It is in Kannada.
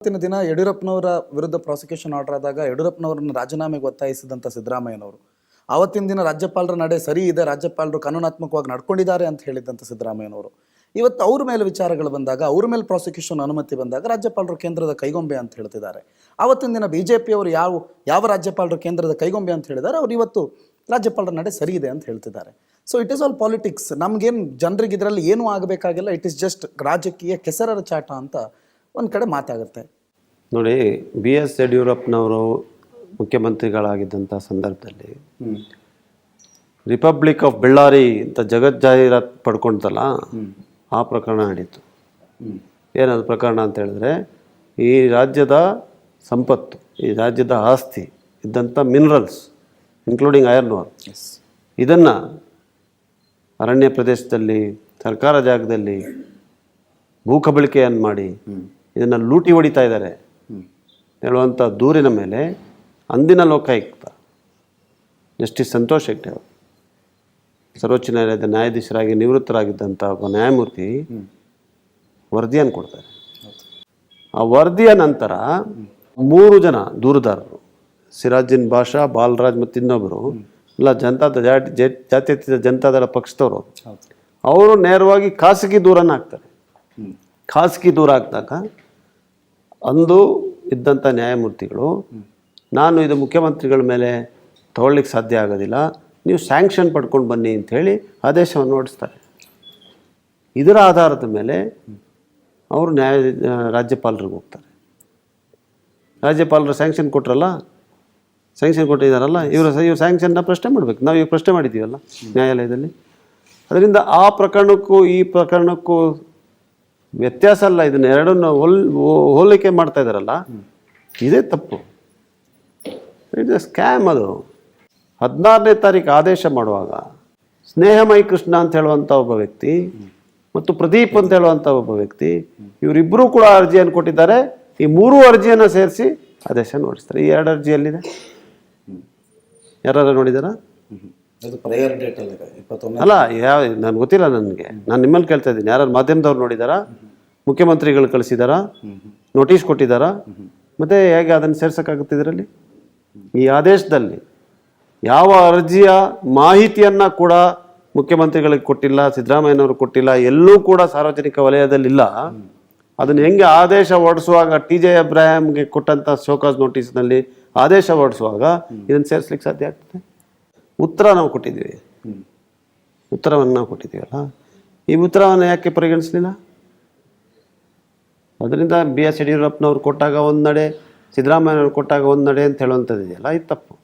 ಇವತ್ತಿನ ದಿನ ಯಡಿಯೂರಪ್ಪನವರ ವಿರುದ್ಧ ಪ್ರಾಸಿಕ್ಯೂಷನ್ ಆರ್ಡರ್ ಆದಾಗ ಯಡಿಯೂರಪ್ಪನವರನ್ನು ರಾಜೀನಾಮೆಗೆ ಒತ್ತಾಯಿಸಿದಂಥ ಸಿದ್ದರಾಮಯ್ಯನವರು ಆವತ್ತಿನ ದಿನ ರಾಜ್ಯಪಾಲರ ನಡೆ ಸರಿ ಇದೆ, ರಾಜ್ಯಪಾಲರು ಕಾನೂನಾತ್ಮಕವಾಗಿ ನಡ್ಕೊಂಡಿದ್ದಾರೆ ಅಂತ ಹೇಳಿದಂಥ ಸಿದ್ದರಾಮಯ್ಯನವರು ಇವತ್ತು ಅವ್ರ ಮೇಲೆ ವಿಚಾರಗಳು ಬಂದಾಗ, ಅವ್ರ ಮೇಲೆ ಪ್ರಾಸಿಕ್ಯೂಷನ್ ಅನುಮತಿ ಬಂದಾಗ ರಾಜ್ಯಪಾಲರು ಕೇಂದ್ರದ ಕೈಗೊಂಬೆ ಅಂತ ಹೇಳ್ತಿದ್ದಾರೆ. ಆವತ್ತಿನ ದಿನ ಬಿಜೆಪಿಯವರು ಯಾವ ರಾಜ್ಯಪಾಲರು ಕೇಂದ್ರದ ಕೈಗೊಂಬೆ ಅಂತ ಹೇಳಿದ್ದಾರೆ, ಅವ್ರು ಇವತ್ತು ರಾಜ್ಯಪಾಲರ ನಡೆ ಸರಿ ಇದೆ ಅಂತ ಹೇಳ್ತಿದ್ದಾರೆ. So it is all politics. ನಮಗೇನು ಜನರಿಗೆ ಇದರಲ್ಲಿ ಏನೂ ಆಗಬೇಕಾಗಿಲ್ಲ. ಇಟ್ ಈಸ್ ಜಸ್ಟ್ ರಾಜಕೀಯ ಕೆಸರರ ಚಾಟ ಅಂತ ಒಂದು ಕಡೆ ಮಾತಾಗುತ್ತೆ. ನೋಡಿ, ಬಿ ಎಸ್ ಯಡಿಯೂರಪ್ಪನವರು ಮುಖ್ಯಮಂತ್ರಿಗಳಾಗಿದ್ದಂಥ ಸಂದರ್ಭದಲ್ಲಿ ರಿಪಬ್ಲಿಕ್ ಆಫ್ ಬೆಳ್ಳಾರಿ ಅಂತ ಜಗಜ್ಜಾಹೀರಾತು ಪಡ್ಕೊಂತಲ್ಲ, ಆ ಪ್ರಕರಣ ನಡೀತು. ಏನದು ಪ್ರಕರಣ ಅಂತ ಹೇಳಿದ್ರೆ, ಈ ರಾಜ್ಯದ ಸಂಪತ್ತು, ಈ ರಾಜ್ಯದ ಆಸ್ತಿ ಇದ್ದಂಥ ಮಿನರಲ್ಸ್ ಇನ್ಕ್ಲೂಡಿಂಗ್ ಐರನ್ ಓರ್, ಇದನ್ನು ಅರಣ್ಯ ಪ್ರದೇಶದಲ್ಲಿ ಸರ್ಕಾರ ಜಾಗದಲ್ಲಿ ಭೂಕಬಳಿಕೆಯನ್ನು ಮಾಡಿ ಇದನ್ನು ಲೂಟಿ ಹೊಡಿತಾ ಇದ್ದಾರೆ ಹೇಳುವಂಥ ದೂರಿನ ಮೇಲೆ ಅಂದಿನ ಲೋಕಾಯುಕ್ತ ಜಸ್ಟಿಸ್ ಸಂತೋಷ್ ಹೆಗ್ಡೆ ಅವರು, ಸರ್ವೋಚ್ಚ ನ್ಯಾಯಾಲಯದ ನ್ಯಾಯಾಧೀಶರಾಗಿ ನಿವೃತ್ತರಾಗಿದ್ದಂಥ ಒಬ್ಬ ನ್ಯಾಯಮೂರ್ತಿ ವರದಿಯನ್ನು ಕೊಡ್ತಾರೆ. ಆ ವರದಿಯ ನಂತರ 3 ಜನ ದೂರುದಾರರು, ಸಿರಾಜುದ್ದೀನ್ ಬಾಷಾ, ಬಾಲರಾಜ್ ಮತ್ತು ಇನ್ನೊಬ್ಬರು ಎಲ್ಲ ಜಾತ್ಯತೀತ ಜನತಾದಳ ಪಕ್ಷದವರು, ಅವರು ನೇರವಾಗಿ ಖಾಸಗಿ ದೂರನ್ನು ಹಾಕ್ತಾರೆ. ಖಾಸಗಿ ದೂರ ಹಾಕಿದಾಗ ಅಂದು ಇದ್ದಂಥ ನ್ಯಾಯಮೂರ್ತಿಗಳು, ನಾನು ಇದು ಮುಖ್ಯಮಂತ್ರಿಗಳ ಮೇಲೆ ತಗೊಳ್ಳಿಕ್ಕೆ ಸಾಧ್ಯ ಆಗೋದಿಲ್ಲ, ನೀವು ಸ್ಯಾಂಕ್ಷನ್ ಪಡ್ಕೊಂಡು ಬನ್ನಿ ಅಂಥೇಳಿ ಆದೇಶವನ್ನು ಹೊರಡಿಸ್ತಾರೆ. ಇದರ ಆಧಾರದ ಮೇಲೆ ಅವರು ರಾಜ್ಯಪಾಲರಿಗೆ ಹೋಗ್ತಾರೆ. ರಾಜ್ಯಪಾಲರು ಸ್ಯಾಂಕ್ಷನ್ ಕೊಟ್ಟರಲ್ಲ, ಸ್ಯಾಂಕ್ಷನ್ ಕೊಟ್ಟಿದ್ದಾರಲ್ಲ, ಇವರು ಸ್ಯಾಂಕ್ಷನ್ನ ಪ್ರಶ್ನೆ ಮಾಡಬೇಕು. ನಾವು ಈಗ ಪ್ರಶ್ನೆ ಮಾಡಿದ್ದೀವಲ್ಲ ನ್ಯಾಯಾಲಯದಲ್ಲಿ. ಅದರಿಂದ ಆ ಪ್ರಕರಣಕ್ಕೂ ಈ ಪ್ರಕರಣಕ್ಕೂ ವ್ಯತ್ಯಾಸ ಅಲ್ಲ. ಇದನ್ನ ಎರಡನ್ನು ಹೋಲಿಕೆ ಮಾಡ್ತಾ ಇದ್ದಾರಲ್ಲ, ಇದೇ ತಪ್ಪು. It is scam. ಅದು 16ನೇ ತಾರೀಕು ಆದೇಶ ಮಾಡುವಾಗ ಸ್ನೇಹಮಯಿ ಕೃಷ್ಣ ಅಂತ ಹೇಳುವಂಥ ಒಬ್ಬ ವ್ಯಕ್ತಿ ಮತ್ತು ಪ್ರದೀಪ್ ಅಂತ ಹೇಳುವಂಥ ಒಬ್ಬ ವ್ಯಕ್ತಿ, ಇವರಿಬ್ಬರೂ ಕೂಡ ಅರ್ಜಿಯನ್ನು ಕೊಟ್ಟಿದ್ದಾರೆ. ಈ 3 ಅರ್ಜಿಯನ್ನು ಸೇರಿಸಿ ಆದೇಶ ನೋಡಿಸ್ತಾರೆ. ಈ 2 ಅರ್ಜಿಯಲ್ಲಿದೆ, ಯಾರು ನೋಡಿದಾರಾ? ಅಲ್ಲ, ನನ್ಗೆ ಗೊತ್ತಿಲ್ಲ. ನಾನು ನಿಮ್ಮಲ್ಲಿ ಕೇಳ್ತಾ ಇದ್ದೀನಿ, ಯಾರು ಮಾಧ್ಯಮದವ್ರು ನೋಡಿದಾರಾ? ಮುಖ್ಯಮಂತ್ರಿಗಳು ಕಳಿಸಿದಾರಾ? ನೋಟಿಸ್ ಕೊಟ್ಟಿದ್ದಾರಾ? ಮತ್ತೆ ಹೇಗೆ ಅದನ್ನು ಸೇರ್ಸೋಕ್ಕಾಗುತ್ತೆ? ಇದರಲ್ಲಿ ಈ ಆದೇಶದಲ್ಲಿ ಯಾವ ಅರ್ಜಿಯ ಮಾಹಿತಿಯನ್ನು ಕೂಡ ಮುಖ್ಯಮಂತ್ರಿಗಳಿಗೆ ಕೊಟ್ಟಿಲ್ಲ, ಸಿದ್ದರಾಮಯ್ಯನವರು ಕೊಟ್ಟಿಲ್ಲ, ಎಲ್ಲೂ ಕೂಡ ಸಾರ್ವಜನಿಕ ವಲಯದಲ್ಲಿಲ್ಲ. ಅದನ್ನು ಹೆಂಗೆ ಆದೇಶ ಹೊರಡಿಸುವಾಗ TJ ಅಬ್ರಾಹಿಂಗೆ ಕೊಟ್ಟಂಥ ಶೋಕಾಸ್ ನೋಟಿಸ್ನಲ್ಲಿ ಆದೇಶ ಹೊರಡಿಸುವಾಗ ಇದನ್ನು ಸೇರಿಸ್ಲಿಕ್ಕೆ ಸಾಧ್ಯ ಆಗ್ತದೆ? ಉತ್ತರ ನಾವು ಕೊಟ್ಟಿದ್ದೀವಿ, ಉತ್ತರವನ್ನು ನಾವು ಕೊಟ್ಟಿದ್ದೀವಲ್ಲ, ಈ ಉತ್ತರವನ್ನು ಯಾಕೆ ಪರಿಗಣಿಸಲಿಲ್ಲ? ಅದರಿಂದ ಬಿ ಎಸ್ ಯಡಿಯೂರಪ್ಪನವ್ರು ಕೊಟ್ಟಾಗ ಒಂದು ನಡೆ, ಸಿದ್ದರಾಮಯ್ಯನವ್ರು ಕೊಟ್ಟಾಗ ಒಂದು ನಡೆ ಅಂತ ಹೇಳುವಂಥದ್ದು ಇದೆಯಲ್ಲ, ಇದು ತಪ್ಪು.